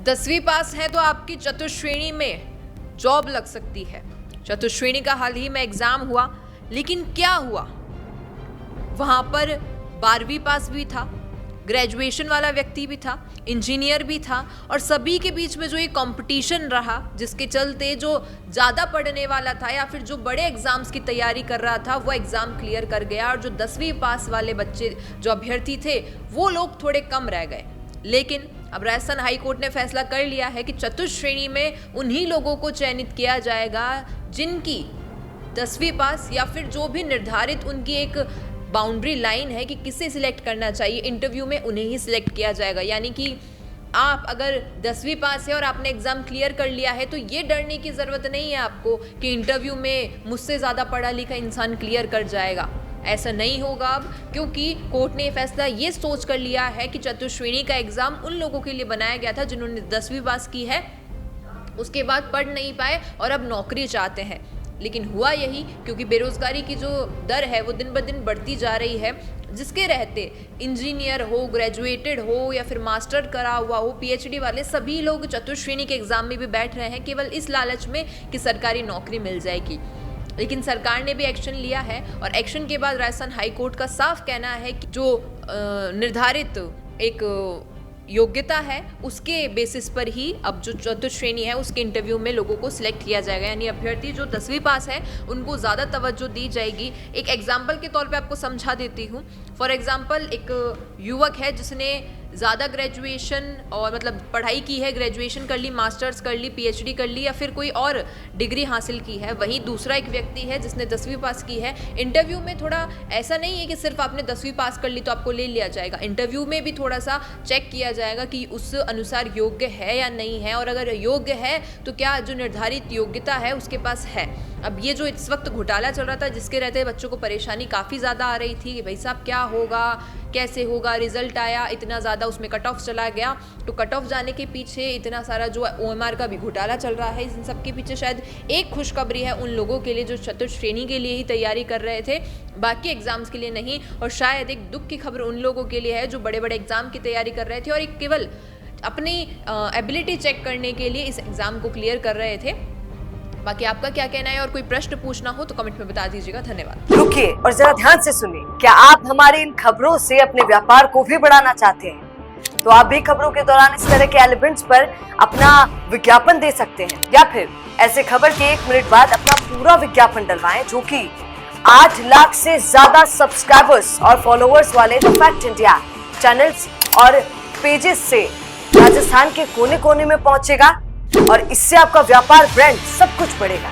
10वीं पास है तो आपकी चतुश्रेणी में जॉब लग सकती है। चतुश्रेणी का हाल ही में एग्जाम हुआ, लेकिन क्या हुआ, वहां पर 12वीं पास भी था, ग्रेजुएशन वाला व्यक्ति भी था, इंजीनियर भी था, और सभी के बीच में जो ये कंपटीशन रहा, जिसके चलते जो ज़्यादा पढ़ने वाला था या फिर जो बड़े एग्जाम्स की तैयारी कर रहा था वो एग्ज़ाम क्लियर कर गया, और जो 10वीं पास वाले बच्चे जो अभ्यर्थी थे वो लोग थोड़े कम रह गए। लेकिन अब राजस्थान हाई कोर्ट ने फैसला कर लिया है कि चतुश्रेणी में उन्हीं लोगों को चयनित किया जाएगा जिनकी 10वीं पास या फिर जो भी निर्धारित उनकी एक बाउंड्री लाइन है कि किसे सिलेक्ट करना चाहिए, इंटरव्यू में उन्हें ही सिलेक्ट किया जाएगा। यानी कि आप अगर 10वीं पास है और आपने एग्ज़ाम क्लियर कर लिया है तो ये डरने की ज़रूरत नहीं है आपको कि इंटरव्यू में मुझसे ज़्यादा पढ़ा लिखा इंसान क्लियर कर जाएगा। ऐसा नहीं होगा अब, क्योंकि कोर्ट ने फैसला ये सोच कर लिया है कि चतुश्रेणी का एग्ज़ाम उन लोगों के लिए बनाया गया था जिन्होंने 10वीं पास की है, उसके बाद पढ़ नहीं पाए और अब नौकरी चाहते हैं। लेकिन हुआ यही, क्योंकि बेरोजगारी की जो दर है वो दिन ब दिन बढ़ती जा रही है, जिसके रहते इंजीनियर हो, ग्रेजुएटेड हो या फिर मास्टर करा हुआ हो, पीएचडी वाले सभी लोग चतुश्रेणी के एग्ज़ाम में भी बैठ रहे हैं केवल इस लालच में कि सरकारी नौकरी मिल जाएगी। लेकिन सरकार ने भी एक्शन लिया है, और एक्शन के बाद राजस्थान हाई कोर्ट का साफ कहना है कि जो निर्धारित एक योग्यता है उसके बेसिस पर ही अब जो चतुश्रेणी है उसके इंटरव्यू में लोगों को सिलेक्ट किया जाएगा। यानी अभ्यर्थी जो 10वीं पास है उनको ज़्यादा तवज्जो दी जाएगी। एक एग्जाम्पल के तौर पे आपको समझा देती हूँ। फॉर एग्जाम्पल, एक युवक है जिसने ज़्यादा ग्रेजुएशन और मतलब पढ़ाई की है, ग्रेजुएशन कर ली, मास्टर्स कर ली, पीएचडी कर ली या फिर कोई और डिग्री हासिल की है। वहीं दूसरा एक व्यक्ति है जिसने 10वीं पास की है। इंटरव्यू में थोड़ा ऐसा नहीं है कि सिर्फ आपने 10वीं पास कर ली तो आपको ले लिया जाएगा। इंटरव्यू में भी थोड़ा सा चेक किया जाएगा कि उस अनुसार योग्य है या नहीं है, और अगर योग्य है तो क्या जो निर्धारित योग्यता है उसके पास है। अब ये जो इस वक्त घोटाला चल रहा था जिसके रहते बच्चों को परेशानी काफ़ी ज़्यादा आ रही थी कि भाई साहब क्या होगा, कैसे होगा, रिजल्ट आया इतना ज़्यादा, उसमें कट ऑफ चला गया, तो कट ऑफ जाने के पीछे इतना सारा जो ओएमआर का भी घोटाला चल रहा है, इन सब के पीछे शायद एक खुशखबरी है उन लोगों के लिए जो चतुश्रेणी के लिए ही तैयारी कर रहे थे, बाकी एग्जाम्स के लिए नहीं। और शायद एक दुख की खबर उन लोगों के लिए है जो बड़े बड़े एग्जाम की तैयारी कर रहे थे और एक केवल अपनी एबिलिटी चेक करने के लिए इस एग्ज़ाम को क्लियर कर रहे थे। बाकी आपका क्या कहना है और कोई प्रश्न पूछना हो तो कमेंट में बता दीजिएगा। धन्यवाद। रुकिए और जरा ध्यान से सुनिए। क्या आप हमारी इन खबरों से अपने व्यापार को भी बढ़ाना चाहते हैं? तो आप भी खबरों के दौरान इस तरह के एलिमेंट्स पर अपना विज्ञापन दे सकते हैं, या फिर ऐसे खबर के 1 मिनट बाद अपना पूरा विज्ञापन डलवाएं, जो कि 8 लाख से ज्यादा सब्सक्राइबर्स और फॉलोअर्स वाले द फैक्ट इंडिया चैनल्स और पेजेस से राजस्थान के कोने कोने में पहुंचेगा, और इससे आपका व्यापार, ब्रांड सब कुछ बढ़ेगा।